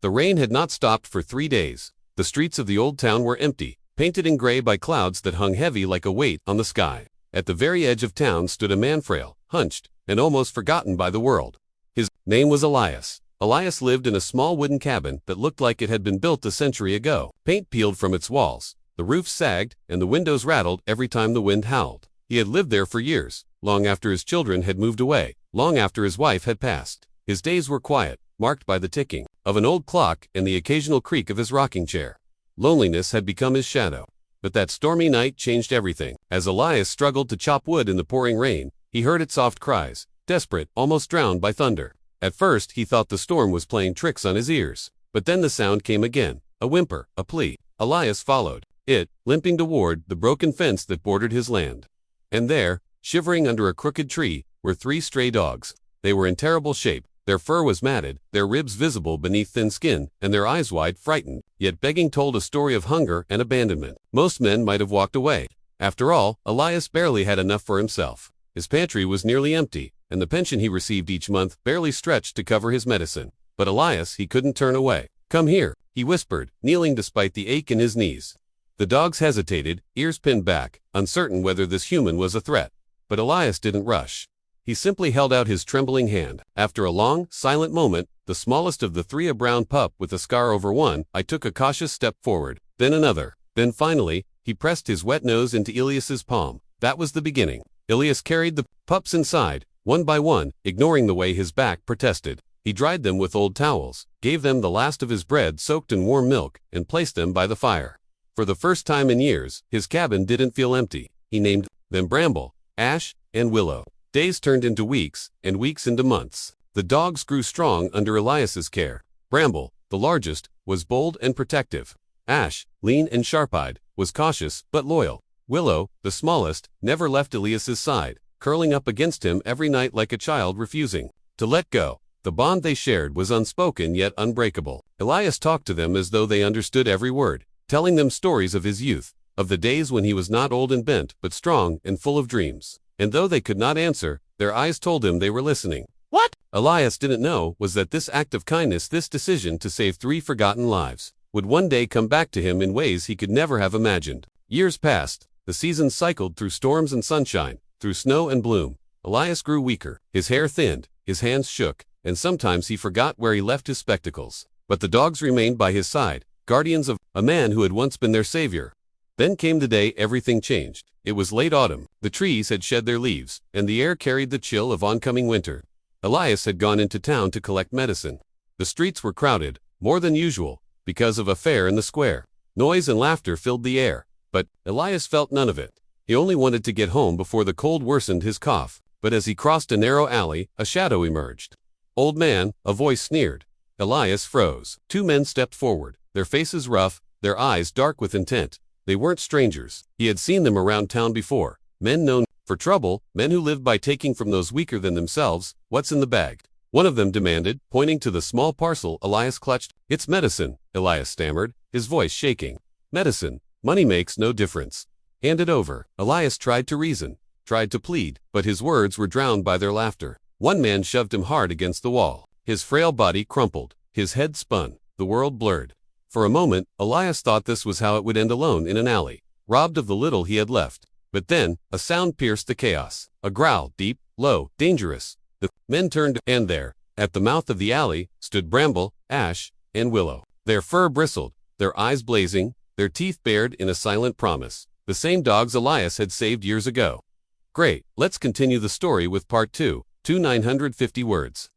The rain had not stopped for 3 days. The streets of the old town were empty, painted in gray by clouds that hung heavy like a weight on the sky. At the very edge of town stood a man, frail, hunched, and almost forgotten by the world. His name was Elias. Elias lived in a small wooden cabin that looked like it had been built a century ago. Paint peeled from its walls, the roof sagged, and the windows rattled every time the wind howled. He had lived there for years, long after his children had moved away, long after his wife had passed. His days were quiet, marked by the ticking of an old clock and the occasional creak of his rocking chair. Loneliness had become his shadow. But that stormy night changed everything. As Elias struggled to chop wood in the pouring rain, he heard its soft cries, desperate, almost drowned by thunder. At first, he thought the storm was playing tricks on his ears. But then the sound came again, a whimper, a plea. Elias followed it, limping toward the broken fence that bordered his land. And there, shivering under a crooked tree, were 3 stray dogs. They were in terrible shape. Their fur was matted, their ribs visible beneath thin skin, and their eyes wide, frightened. Yet begging told a story of hunger and abandonment. Most men might have walked away. After all, Elias barely had enough for himself. His pantry was nearly empty, and the pension he received each month barely stretched to cover his medicine. But Elias he couldn't turn away. "Come here," he whispered, kneeling despite the ache in his knees. The dogs hesitated, ears pinned back, uncertain whether this human was a threat. But Elias didn't rush. He simply held out his trembling hand. After a long, silent moment, the smallest of the 3, a brown pup with a scar over one eye, took a cautious step forward, then another. Then finally, he pressed his wet nose into Elias's palm. That was the beginning. Elias carried the pups inside, one by one, ignoring the way his back protested. He dried them with old towels, gave them the last of his bread soaked in warm milk, and placed them by the fire. For the first time in years, his cabin didn't feel empty. He named them Bramble, Ash, and Willow. Days turned into weeks, and weeks into months. The dogs grew strong under Elias's care. Bramble, the largest, was bold and protective. Ash, lean and sharp-eyed, was cautious but loyal. Willow, the smallest, never left Elias's side, curling up against him every night like a child refusing to let go. The bond they shared was unspoken yet unbreakable. Elias talked to them as though they understood every word, telling them stories of his youth, of the days when he was not old and bent, but strong and full of dreams. And though they could not answer, their eyes told him they were listening. What Elias didn't know was that this act of kindness, this decision to save 3 forgotten lives, would one day come back to him in ways he could never have imagined. Years passed. The seasons cycled through storms and sunshine, through snow and bloom. Elias grew weaker. His hair thinned, his hands shook, and sometimes he forgot where he left his spectacles. But the dogs remained by his side, guardians of a man who had once been their savior. Then came the day everything changed. It was late autumn. The trees had shed their leaves, and the air carried the chill of oncoming winter. Elias had gone into town to collect medicine. The streets were crowded, more than usual, because of a fair in the square. Noise and laughter filled the air, but Elias felt none of it. He only wanted to get home before the cold worsened his cough. But as he crossed a narrow alley, a shadow emerged. "Old man," a voice sneered. Elias froze. 2 men stepped forward, their faces rough, their eyes dark with intent. They weren't strangers. He had seen them around town before. Men known for trouble, men who lived by taking from those weaker than themselves. "What's in the bag?" One of them demanded, pointing to the small parcel Elias clutched. "It's medicine," Elias stammered, his voice shaking. "Medicine. Money makes no difference. Hand it over." Elias tried to reason, tried to plead, but his words were drowned by their laughter. One man shoved him hard against the wall. His frail body crumpled. His head spun. The world blurred. For a moment, Elias thought this was how it would end, alone in an alley, robbed of the little he had left. But then, a sound pierced the chaos. A growl, deep, low, dangerous. The men turned, and there, at the mouth of the alley, stood Bramble, Ash, and Willow. Their fur bristled, their eyes blazing, their teeth bared in a silent promise. The same dogs Elias had saved years ago. Great, let's continue the story with part 2, 950 words.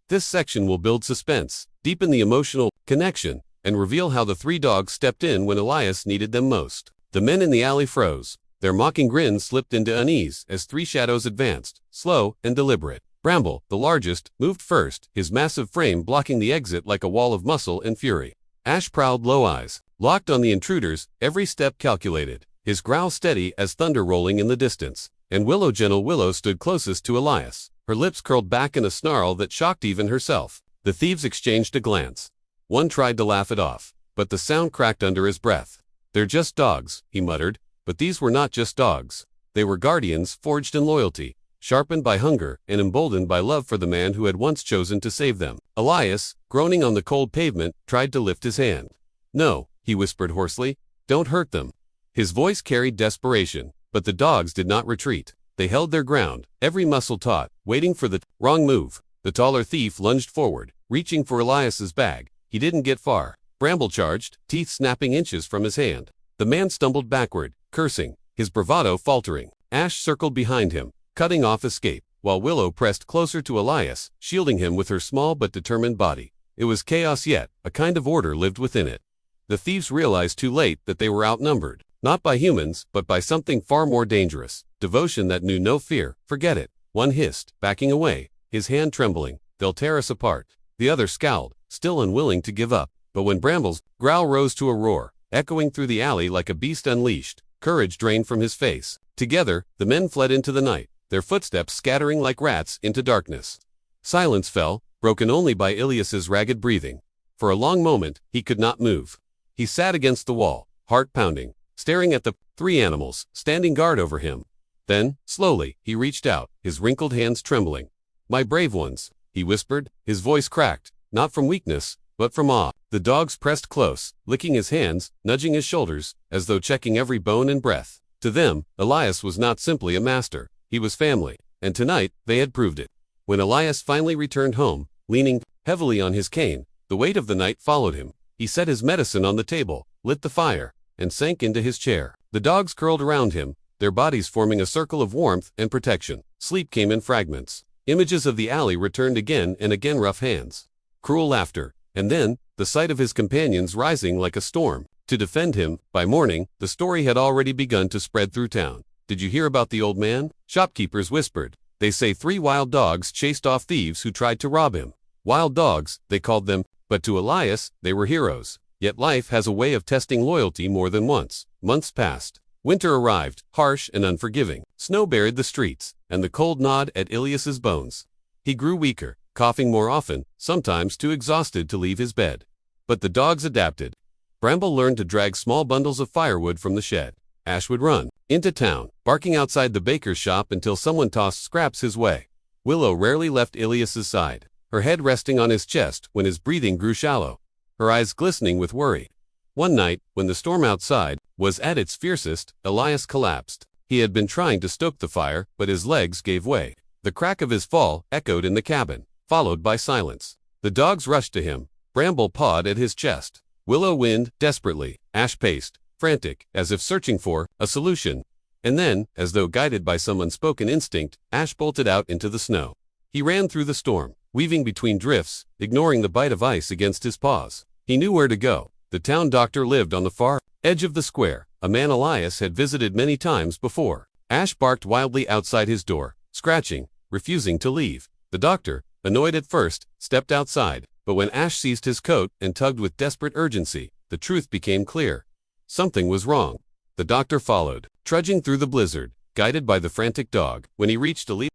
This section will build suspense, deepen the emotional connection, and reveal how the 3 dogs stepped in when Elias needed them most. The men in the alley froze. Their mocking grins slipped into unease as 3 shadows advanced, slow and deliberate. Bramble, the largest, moved first, his massive frame blocking the exit like a wall of muscle and fury. Ash prowled, low eyes locked on the intruders, every step calculated, his growl steady as thunder rolling in the distance. And Willow, gentle Willow, stood closest to Elias, her lips curled back in a snarl that shocked even herself. The thieves exchanged a glance. One tried to laugh it off, but the sound cracked under his breath. "They're just dogs," he muttered, but these were not just dogs. They were guardians forged in loyalty, sharpened by hunger and emboldened by love for the man who had once chosen to save them. Elias, groaning on the cold pavement, tried to lift his hand. "No," he whispered hoarsely, "don't hurt them." His voice carried desperation, but the dogs did not retreat. They held their ground, every muscle taut, waiting for the wrong move. The taller thief lunged forward, reaching for Elias's bag. He didn't get far. Bramble charged, teeth snapping inches from his hand. The man stumbled backward, cursing, his bravado faltering. Ash circled behind him, cutting off escape, while Willow pressed closer to Elias, shielding him with her small but determined body. It was chaos yet, a kind of order lived within it. The thieves realized too late that they were outnumbered, not by humans, but by something far more dangerous, devotion that knew no fear. "Forget it," one hissed, backing away, his hand trembling. "They'll tear us apart." The other scowled, still unwilling to give up. But when Bramble's growl rose to a roar, echoing through the alley like a beast unleashed, courage drained from his face. Together, the men fled into the night, their footsteps scattering like rats into darkness. Silence fell, broken only by Ilias's ragged breathing. For a long moment, he could not move. He sat against the wall, heart pounding, staring at the three animals standing guard over him. Then, slowly, he reached out, his wrinkled hands trembling. "My brave ones," he whispered, his voice cracked, not from weakness, but from awe. The dogs pressed close, licking his hands, nudging his shoulders, as though checking every bone and breath. To them, Elias was not simply a master, he was family, and tonight, they had proved it. When Elias finally returned home, leaning heavily on his cane, the weight of the night followed him. He set his medicine on the table, lit the fire, and sank into his chair. The dogs curled around him, their bodies forming a circle of warmth and protection. Sleep came in fragments. Images of the alley returned again and again, rough hands, cruel laughter, and then, the sight of his companions rising like a storm to defend him. By morning, the story had already begun to spread through town. "Did you hear about the old man?" Shopkeepers whispered. "They say 3 wild dogs chased off thieves who tried to rob him." Wild dogs, they called them, but to Elias, they were heroes. Yet life has a way of testing loyalty more than once. Months passed. Winter arrived, harsh and unforgiving. Snow buried the streets, and the cold gnawed at Ilias's bones. He grew weaker, coughing more often, sometimes too exhausted to leave his bed. But the dogs adapted. Bramble learned to drag small bundles of firewood from the shed. Ash would run into town, barking outside the baker's shop until someone tossed scraps his way. Willow rarely left Ilias's side, her head resting on his chest when his breathing grew shallow, her eyes glistening with worry. One night, when the storm outside was at its fiercest, Elias collapsed. He had been trying to stoke the fire, but his legs gave way. The crack of his fall echoed in the cabin, followed by silence. The dogs rushed to him. Bramble pawed at his chest. Willow whined desperately. Ash paced, frantic, as if searching for a solution. And then, as though guided by some unspoken instinct, Ash bolted out into the snow. He ran through the storm, weaving between drifts, ignoring the bite of ice against his paws. He knew where to go. The town doctor lived on the far edge of the square, a man Elias had visited many times before. Ash barked wildly outside his door, scratching, refusing to leave. The doctor, annoyed at first, stepped outside, but when Ash seized his coat and tugged with desperate urgency, the truth became clear. Something was wrong. The doctor followed, trudging through the blizzard, guided by the frantic dog. When he reached Elias's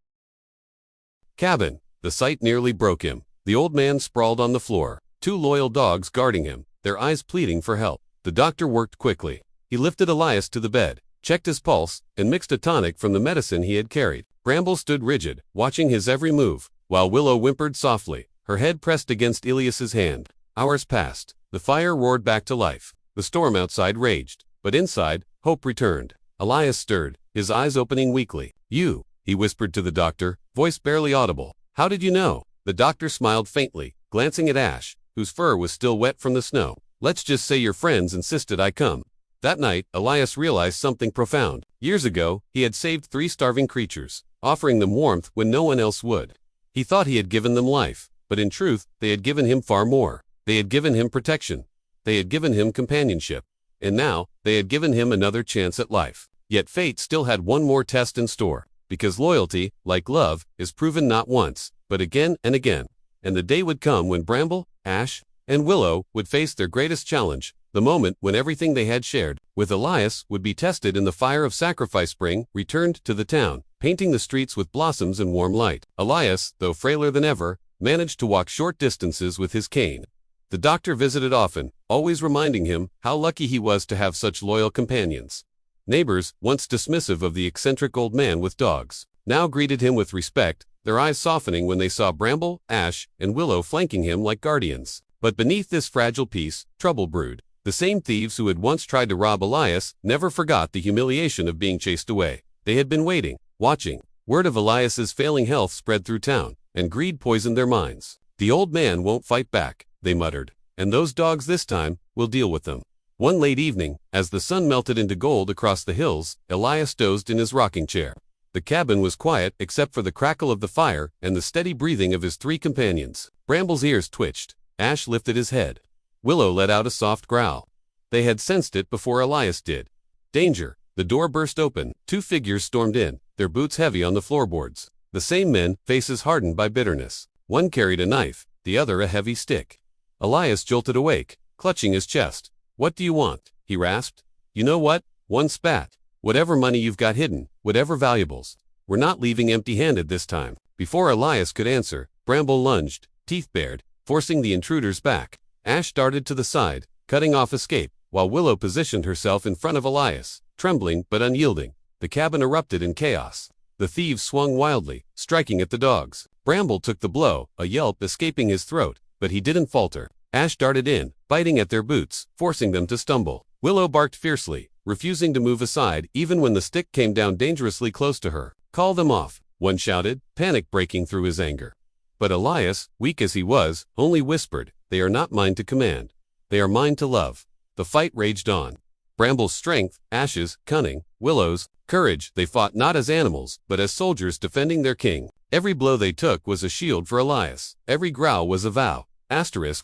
cabin, the sight nearly broke him. The old man sprawled on the floor, 2 loyal dogs guarding him, their eyes pleading for help. The doctor worked quickly. He lifted Elias to the bed, checked his pulse, and mixed a tonic from the medicine he had carried. Bramble stood rigid, watching his every move, while Willow whimpered softly, her head pressed against Ilias's hand. Hours passed. The fire roared back to life. The storm outside raged, but inside, hope returned. Elias stirred, his eyes opening weakly. "You," he whispered to the doctor, voice barely audible. "How did you know?" The doctor smiled faintly, glancing at Ash, whose fur was still wet from the snow. "Let's just say your friends insisted I come." That night, Elias realized something profound. Years ago, he had saved 3 starving creatures, offering them warmth when no one else would. He thought he had given them life, but in truth, they had given him far more. They had given him protection. They had given him companionship. And now, they had given him another chance at life. Yet fate still had one more test in store, because loyalty, like love, is proven not once, but again and again. And the day would come when Bramble, Ash, and Willow would face their greatest challenge, the moment when everything they had shared with Elias would be tested in the fire of sacrifice. Spring returned to the town, painting the streets with blossoms and warm light. Elias, though frailer than ever, managed to walk short distances with his cane. The doctor visited often, always reminding him how lucky he was to have such loyal companions. Neighbors, once dismissive of the eccentric old man with dogs, now greeted him with respect, their eyes softening when they saw Bramble, Ash, and Willow flanking him like guardians. But beneath this fragile peace, trouble brewed. The same thieves who had once tried to rob Elias never forgot the humiliation of being chased away. They had been waiting, watching. Word of Elias's failing health spread through town, and greed poisoned their minds. "The old man won't fight back," they muttered, "and those dogs this time, will deal with them." One late evening, as the sun melted into gold across the hills, Elias dozed in his rocking chair. The cabin was quiet except for the crackle of the fire and the steady breathing of his three companions. Bramble's ears twitched. Ash lifted his head. Willow let out a soft growl. They had sensed it before Elias did. Danger! The door burst open. Two figures stormed in, their boots heavy on the floorboards. The same men, faces hardened by bitterness. One carried a knife, the other a heavy stick. Elias jolted awake, clutching his chest. "What do you want?" he rasped. "You know what?" One spat. "Whatever money you've got hidden, whatever valuables. We're not leaving empty-handed this time." Before Elias could answer, Bramble lunged, teeth bared, forcing the intruders back. Ash darted to the side, cutting off escape, while Willow positioned herself in front of Elias, trembling but unyielding. The cabin erupted in chaos. The thieves swung wildly, striking at the dogs. Bramble took the blow, a yelp escaping his throat, but he didn't falter. Ash darted in, biting at their boots, forcing them to stumble. Willow barked fiercely, refusing to move aside even when the stick came down dangerously close to her. "Call them off," one shouted, panic breaking through his anger. But Elias, weak as he was, only whispered, "They are not mine to command. They are mine to love." The fight raged on. Bramble's strength, Ash's cunning, Willow's courage. They fought not as animals, but as soldiers defending their king. Every blow they took was a shield for Elias. Every growl was a vow.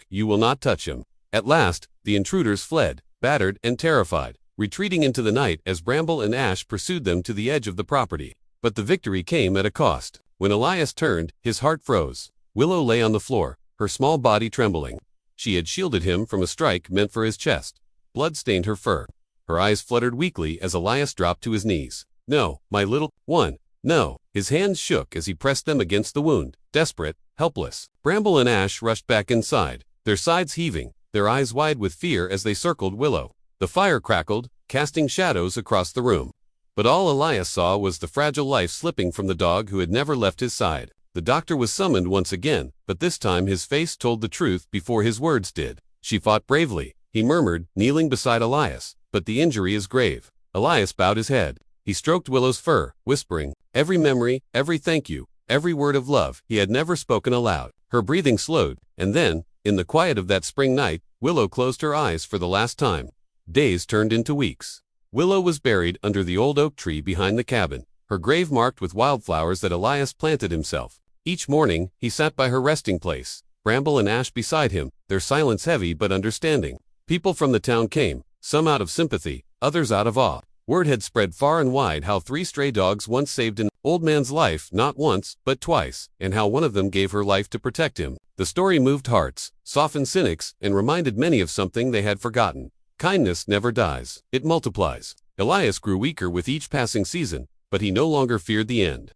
You will not touch him. At last, the intruders fled, battered and terrified, retreating into the night as Bramble and Ash pursued them to the edge of the property. But the victory came at a cost. When Elias turned, his heart froze. Willow lay on the floor, her small body trembling. She had shielded him from a strike meant for his chest. Blood stained her fur. Her eyes fluttered weakly as Elias dropped to his knees. "No, my little one, no." His hands shook as he pressed them against the wound, desperate, helpless. Bramble and Ash rushed back inside, their sides heaving, their eyes wide with fear as they circled Willow. The fire crackled, casting shadows across the room. But all Elias saw was the fragile life slipping from the dog who had never left his side. The doctor was summoned once again, but this time his face told the truth before his words did. "She fought bravely," he murmured, kneeling beside Elias, "but the injury is grave." Elias bowed his head. He stroked Willow's fur, whispering, "Every memory, every thank you, every word of love," he had never spoken aloud. Her breathing slowed, and then, in the quiet of that spring night, Willow closed her eyes for the last time. Days turned into weeks. Willow was buried under the old oak tree behind the cabin, her grave marked with wildflowers that Elias planted himself. Each morning, he sat by her resting place, Bramble and Ash beside him, their silence heavy but understanding. People from the town came, some out of sympathy, others out of awe. Word had spread far and wide how 3 stray dogs once saved an old man's life not once, but twice, and how one of them gave her life to protect him. The story moved hearts, softened cynics, and reminded many of something they had forgotten. Kindness never dies, it multiplies. Elias grew weaker with each passing season, but he no longer feared the end.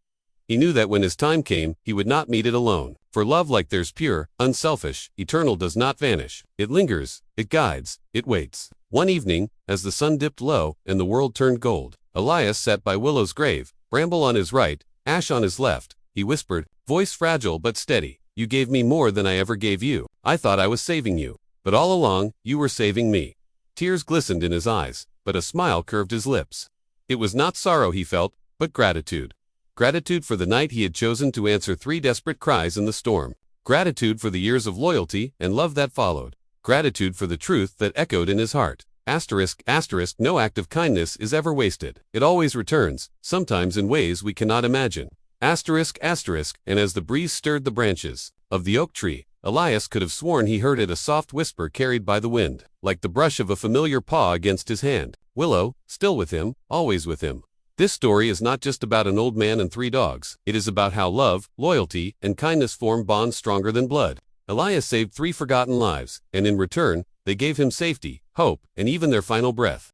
He knew that when his time came, he would not meet it alone. For love like theirs, pure, unselfish, eternal, does not vanish. It lingers, it guides, it waits. One evening, as the sun dipped low and the world turned gold, Elias sat by Willow's grave, Bramble on his right, Ash on his left. He whispered, voice fragile but steady, "You gave me more than I ever gave you. I thought I was saving you. But all along, you were saving me." Tears glistened in his eyes, but a smile curved his lips. It was not sorrow he felt, but gratitude. Gratitude for the night he had chosen to answer 3 desperate cries in the storm. Gratitude for the years of loyalty and love that followed. Gratitude for the truth that echoed in his heart. ***, no act of kindness is ever wasted. It always returns, sometimes in ways we cannot imagine. ***, and as the breeze stirred the branches of the oak tree, Elias could have sworn he heard it, a soft whisper carried by the wind, like the brush of a familiar paw against his hand. Willow, still with him, always with him. This story is not just about an old man and 3 dogs. It is about how love, loyalty, and kindness form bonds stronger than blood. Elias saved 3 forgotten lives, and in return, they gave him safety, hope, and even their final breath.